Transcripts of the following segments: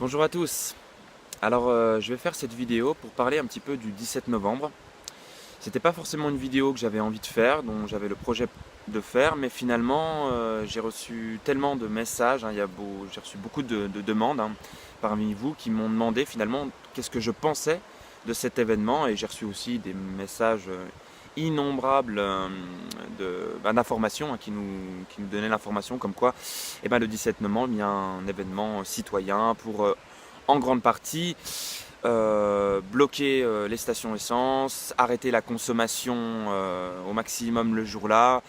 Bonjour à tous. Alors je vais faire cette vidéo pour parler un petit peu du 17 novembre. C'était pas forcément une vidéo que j'avais envie de faire, dont j'avais le projet de faire, mais finalement j'ai reçu tellement de messages, hein, j'ai reçu beaucoup de demandes parmi vous qui m'ont demandé finalement qu'est-ce que je pensais de cet événement, et j'ai reçu aussi des messages innombrables d'informations, qui nous donnaient l'information comme quoi le 17 novembre il y a un événement citoyen pour en grande partie bloquer les stations essence, arrêter la consommation au maximum le jour-là.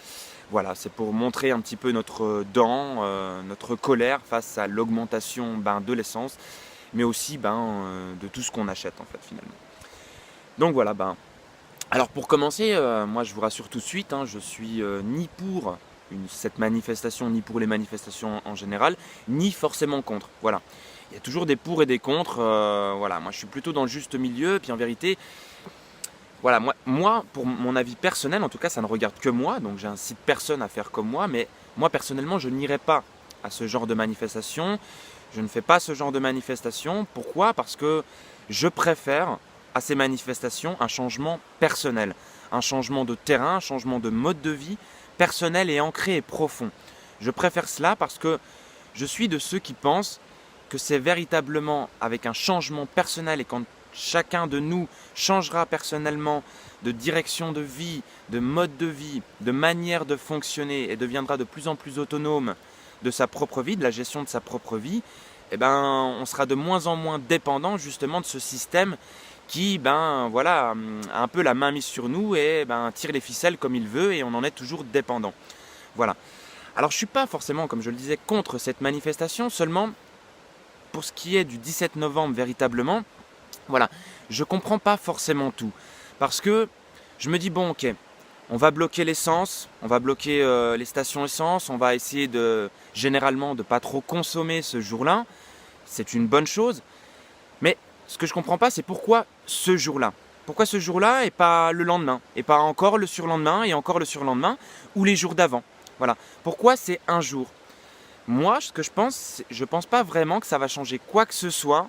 Voilà, c'est pour montrer un petit peu notre dent, notre colère face à l'augmentation de l'essence, mais aussi de tout ce qu'on achète en fait finalement. Donc voilà, alors pour commencer, moi je vous rassure tout de suite, je suis ni pour cette manifestation, ni pour les manifestations en général, ni forcément contre. Voilà. Il y a toujours des pour et des contre. Voilà, moi je suis plutôt dans le juste milieu. Et puis en vérité, voilà, moi, pour mon avis personnel, en tout cas, ça ne regarde que moi. Donc j'incite personne à faire comme moi. Mais moi personnellement, je n'irai pas à ce genre de manifestation. Je ne fais pas ce genre de manifestation. Pourquoi? Parce que je préfère à ces manifestations un changement personnel, un changement de terrain, un changement de mode de vie personnel et ancré et profond. Je préfère cela parce que je suis de ceux qui pensent que c'est véritablement avec un changement personnel, et quand chacun de nous changera personnellement de direction de vie, de mode de vie, de manière de fonctionner, et deviendra de plus en plus autonome de sa propre vie, de la gestion de sa propre vie, on sera de moins en moins dépendant justement de ce système qui voilà, a un peu la main mise sur nous et tire les ficelles comme il veut, et on en est toujours dépendant. Voilà. Alors je ne suis pas forcément, comme je le disais, contre cette manifestation, seulement pour ce qui est du 17 novembre véritablement, voilà, je ne comprends pas forcément tout. Parce que je me dis, bon ok, on va bloquer l'essence, on va bloquer les stations essence, on va essayer généralement de ne pas trop consommer ce jour-là. C'est une bonne chose. Mais ce que je ne comprends pas, c'est pourquoi ce jour-là. Pourquoi ce jour-là et pas le lendemain, et pas encore le surlendemain, et encore le surlendemain, ou les jours d'avant. Voilà. Pourquoi c'est un jour? Moi, ce que je pense pas vraiment que ça va changer quoi que ce soit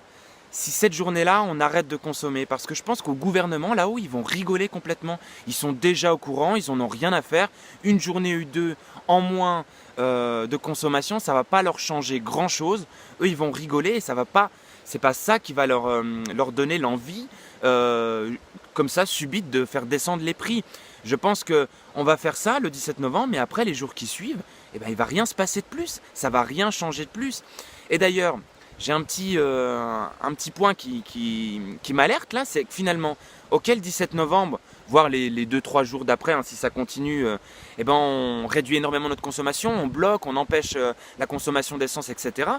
si cette journée-là, on arrête de consommer. Parce que je pense qu'au gouvernement, là-haut, ils vont rigoler complètement. Ils sont déjà au courant, ils en ont rien à faire. Une journée ou deux en moins de consommation, ça va pas leur changer grand-chose. Eux, ils vont rigoler et ça va pas. C'est pas ça qui va leur donner l'envie, comme ça, subite, de faire descendre les prix. Je pense qu'on va faire ça le 17 novembre, mais après, les jours qui suivent, il ne va rien se passer de plus. Ça ne va rien changer de plus. Et d'ailleurs, j'ai un petit point qui m'alerte là, c'est que finalement, ok, le 17 novembre, voire les 2-3 jours d'après, si ça continue, on réduit énormément notre consommation, on bloque, on empêche la consommation d'essence, etc.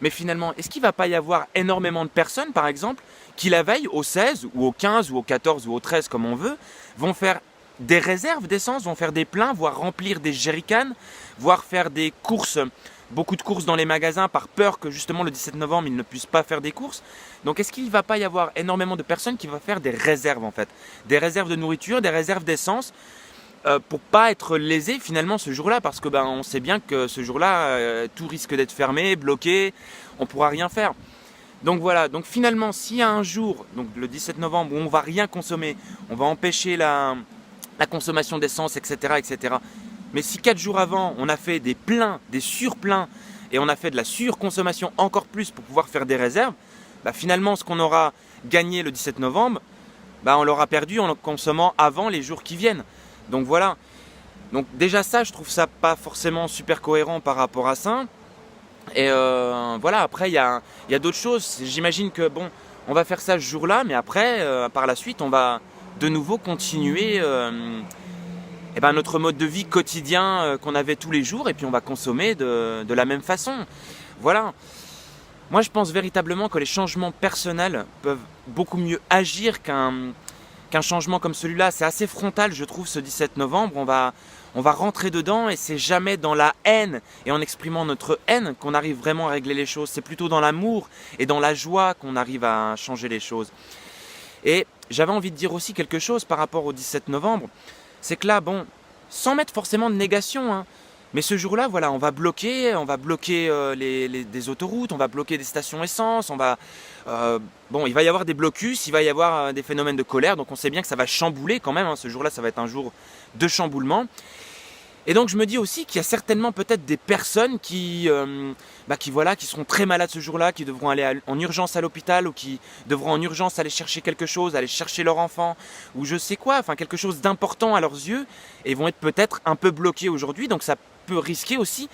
Mais finalement, est-ce qu'il ne va pas y avoir énormément de personnes, par exemple, qui la veille, au 16 ou au 15 ou au 14 ou au 13, comme on veut, vont faire des réserves d'essence, vont faire des pleins, voire remplir des jerrycans, voire faire des courses, beaucoup de courses dans les magasins par peur que justement le 17 novembre ils ne puissent pas faire des courses. Donc est-ce qu'il ne va pas y avoir énormément de personnes qui vont faire des réserves en fait, des réserves de nourriture, des réserves d'essence, pour pas être lésés finalement ce jour-là, parce que on sait bien que ce jour-là tout risque d'être fermé, bloqué, on pourra rien faire. Donc voilà, donc finalement s'il y a un jour, donc le 17 novembre, où on va rien consommer, on va empêcher la consommation d'essence, etc., etc. Mais si 4 jours avant, on a fait des pleins, des surpleins, et on a fait de la surconsommation encore plus pour pouvoir faire des réserves, finalement, ce qu'on aura gagné le 17 novembre, on l'aura perdu en consommant avant les jours qui viennent. Donc voilà. Donc déjà ça, je trouve ça pas forcément super cohérent par rapport à ça. Et voilà, après, il y a d'autres choses. J'imagine que, on va faire ça ce jour-là, mais après, par la suite, on va de nouveau continuer notre mode de vie quotidien qu'on avait tous les jours, et puis on va consommer de la même façon. Voilà. Moi, je pense véritablement que les changements personnels peuvent beaucoup mieux agir qu'un changement comme celui-là. C'est assez frontal, je trouve, ce 17 novembre. On va rentrer dedans, et c'est jamais dans la haine et en exprimant notre haine qu'on arrive vraiment à régler les choses. C'est plutôt dans l'amour et dans la joie qu'on arrive à changer les choses. Et j'avais envie de dire aussi quelque chose par rapport au 17 novembre. C'est que là, sans mettre forcément de négation, Mais ce jour-là, voilà, on va bloquer des autoroutes, on va bloquer des stations essence, bon, il va y avoir des blocus, il va y avoir des phénomènes de colère, donc on sait bien que ça va chambouler quand même, hein. Ce jour-là, ça va être un jour de chamboulement. Et donc je me dis aussi qu'il y a certainement peut-être des personnes qui seront très malades ce jour-là, qui devront aller en urgence à l'hôpital ou qui devront en urgence aller chercher quelque chose, aller chercher leur enfant ou je sais quoi, enfin quelque chose d'important à leurs yeux et vont être peut-être un peu bloqués aujourd'hui. Donc ça peut risquer aussi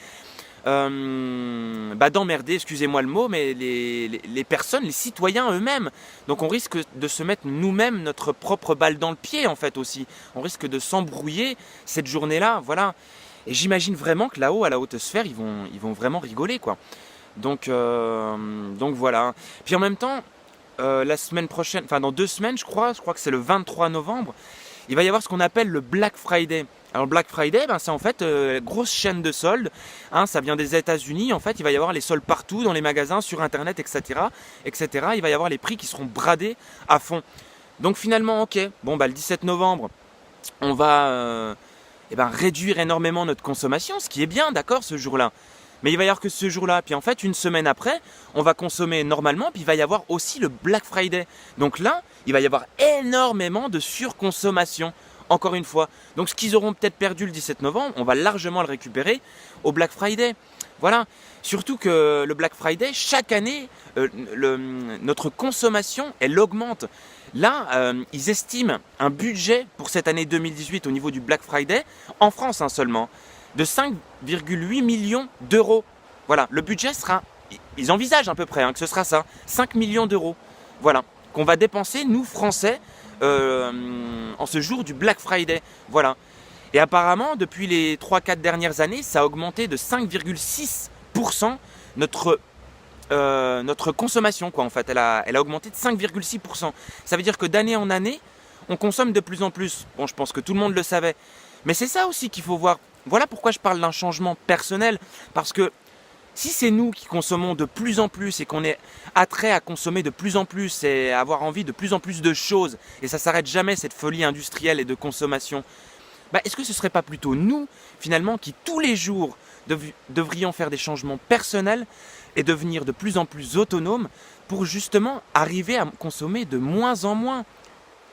d'emmerder, excusez-moi le mot, mais les personnes, les citoyens eux-mêmes. Donc on risque de se mettre nous-mêmes notre propre balle dans le pied en fait aussi. On risque de s'embrouiller cette journée-là, voilà. Et j'imagine vraiment que là-haut, à la haute sphère, ils vont vraiment rigoler, quoi. Donc voilà. Puis en même temps, la semaine prochaine, enfin dans 2 semaines je crois que c'est le 23 novembre, il va y avoir ce qu'on appelle le Black Friday. Alors le Black Friday, c'est en fait grosse chaîne de soldes, hein, ça vient des États-Unis. En fait, il va y avoir les soldes partout, dans les magasins, sur Internet, etc., etc. Il va y avoir les prix qui seront bradés à fond. Donc finalement, ok, bon le 17 novembre, on va réduire énormément notre consommation, ce qui est bien, d'accord, ce jour-là. Mais il va y avoir que ce jour-là. Puis en fait, une semaine après, on va consommer normalement. Puis il va y avoir aussi le Black Friday. Donc là, il va y avoir énormément de surconsommation. Encore une fois. Donc ce qu'ils auront peut-être perdu le 17 novembre, on va largement le récupérer au Black Friday. Voilà. Surtout que le Black Friday, chaque année, notre consommation, elle augmente. Là, ils estiment un budget pour cette année 2018 au niveau du Black Friday, en France seulement, de 5,8 millions d'euros. Voilà, le budget sera, ils envisagent à peu près que ce sera ça, 5 millions d'euros. Voilà, qu'on va dépenser, nous Français, en ce jour du Black Friday. Voilà. Et apparemment, depuis les 3-4 dernières années, ça a augmenté de 5,6% notre consommation, quoi, en fait. Elle a augmenté de 5,6%. Ça veut dire que d'année en année, on consomme de plus en plus. Bon, je pense que tout le monde le savait. Mais c'est ça aussi qu'il faut voir. Voilà pourquoi je parle d'un changement personnel. Parce que si c'est nous qui consommons de plus en plus et qu'on est attrait à consommer de plus en plus et à avoir envie de plus en plus de choses, et ça s'arrête jamais cette folie industrielle et de consommation, est-ce que ce ne serait pas plutôt nous, finalement, qui tous les jours devrions faire des changements personnels et devenir de plus en plus autonomes pour justement arriver à consommer de moins en moins?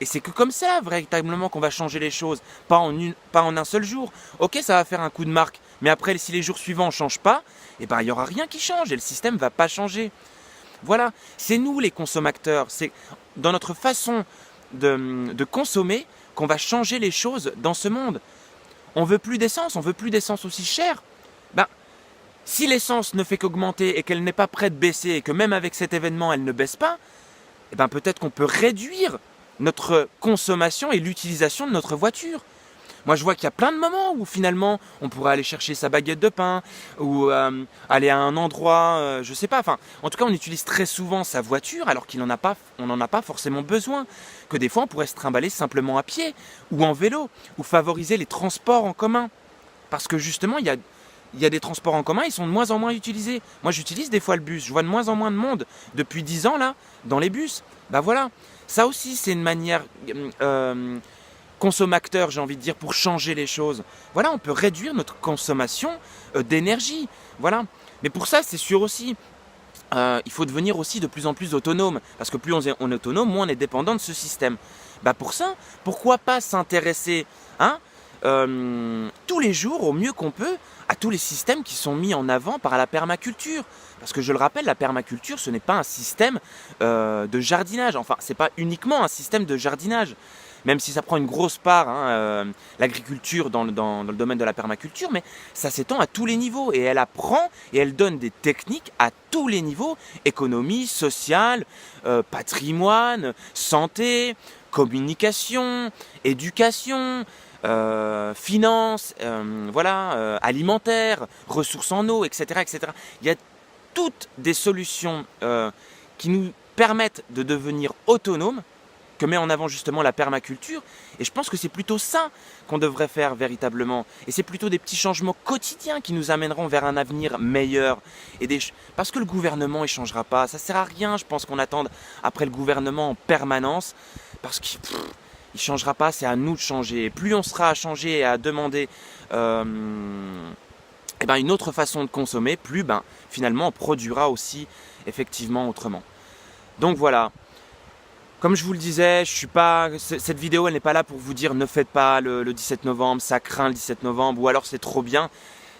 Et c'est que comme ça, véritablement, qu'on va changer les choses, pas en un seul jour. Ok, ça va faire un coup de marque, mais après, si les jours suivants ne changent pas, il n'y aura rien qui change et le système ne va pas changer. Voilà, c'est nous les consommateurs, c'est dans notre façon de consommer qu'on va changer les choses dans ce monde. On veut plus d'essence aussi chère. Si l'essence ne fait qu'augmenter et qu'elle n'est pas prête de baisser et que même avec cet événement elle ne baisse pas, peut-être qu'on peut réduire notre consommation et l'utilisation de notre voiture. Moi je vois qu'il y a plein de moments où finalement on pourrait aller chercher sa baguette de pain ou aller à un endroit, je sais pas, en tout cas on utilise très souvent sa voiture alors qu'on n'en a pas forcément besoin, que des fois on pourrait se trimballer simplement à pied ou en vélo ou favoriser les transports en commun. Parce que justement il y a des transports en commun, ils sont de moins en moins utilisés. Moi j'utilise des fois le bus, je vois de moins en moins de monde depuis 10 ans là dans les bus. Voilà, ça aussi c'est une manière consommateur, j'ai envie de dire, pour changer les choses. Voilà, on peut réduire notre consommation d'énergie. Voilà. Mais pour ça, c'est sûr aussi, il faut devenir aussi de plus en plus autonome. Parce que plus on est autonome, moins on est dépendant de ce système. Pour ça, pourquoi pas s'intéresser tous les jours, au mieux qu'on peut, à tous les systèmes qui sont mis en avant par la permaculture. Parce que je le rappelle, la permaculture, ce n'est pas un système de jardinage. Enfin, c'est pas uniquement un système de jardinage. Même si ça prend une grosse part, l'agriculture dans le domaine de la permaculture, mais ça s'étend à tous les niveaux. Et elle apprend et elle donne des techniques à tous les niveaux, économie, sociale, patrimoine, santé, communication, éducation, finance, alimentaire, ressources en eau, etc., etc. Il y a toutes des solutions qui nous permettent de devenir autonomes, que met en avant justement la permaculture. Et je pense que c'est plutôt ça qu'on devrait faire véritablement. Et c'est plutôt des petits changements quotidiens qui nous amèneront vers un avenir meilleur. Parce que le gouvernement, il ne changera pas. Ça ne sert à rien, je pense, qu'on attende après le gouvernement en permanence. Parce qu'il ne changera pas, c'est à nous de changer. Et plus on sera à changer et à demander et ben, une autre façon de consommer, plus ben, finalement on produira aussi effectivement autrement. Donc voilà, comme je vous le disais, cette vidéo elle n'est pas là pour vous dire ne faites pas le 17 novembre, ça craint le 17 novembre, ou alors c'est trop bien.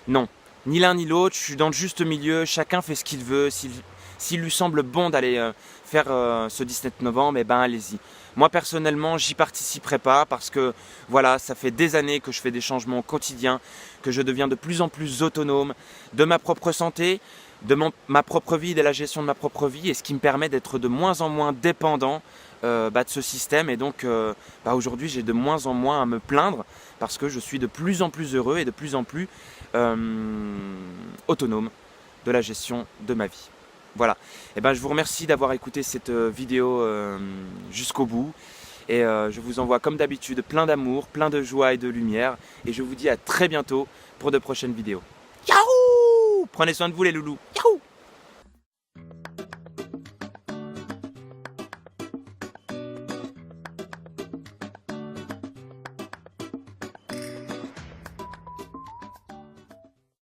Non, ni l'un ni l'autre, je suis dans le juste milieu, chacun fait ce qu'il veut, s'il lui semble bon d'aller faire ce 17 novembre, eh ben allez-y. Moi personnellement, j'y participerai pas parce que voilà, ça fait des années que je fais des changements quotidiens, que je deviens de plus en plus autonome de ma propre santé, de ma propre vie, de la gestion de ma propre vie, et ce qui me permet d'être de moins en moins dépendant de ce système. Et donc aujourd'hui, j'ai de moins en moins à me plaindre parce que je suis de plus en plus heureux et de plus en plus autonome de la gestion de ma vie. Voilà, et ben, je vous remercie d'avoir écouté cette vidéo jusqu'au bout, et je vous envoie comme d'habitude plein d'amour, plein de joie et de lumière, et je vous dis à très bientôt pour de prochaines vidéos. Yahoo! Prenez soin de vous les loulous. Yahoo!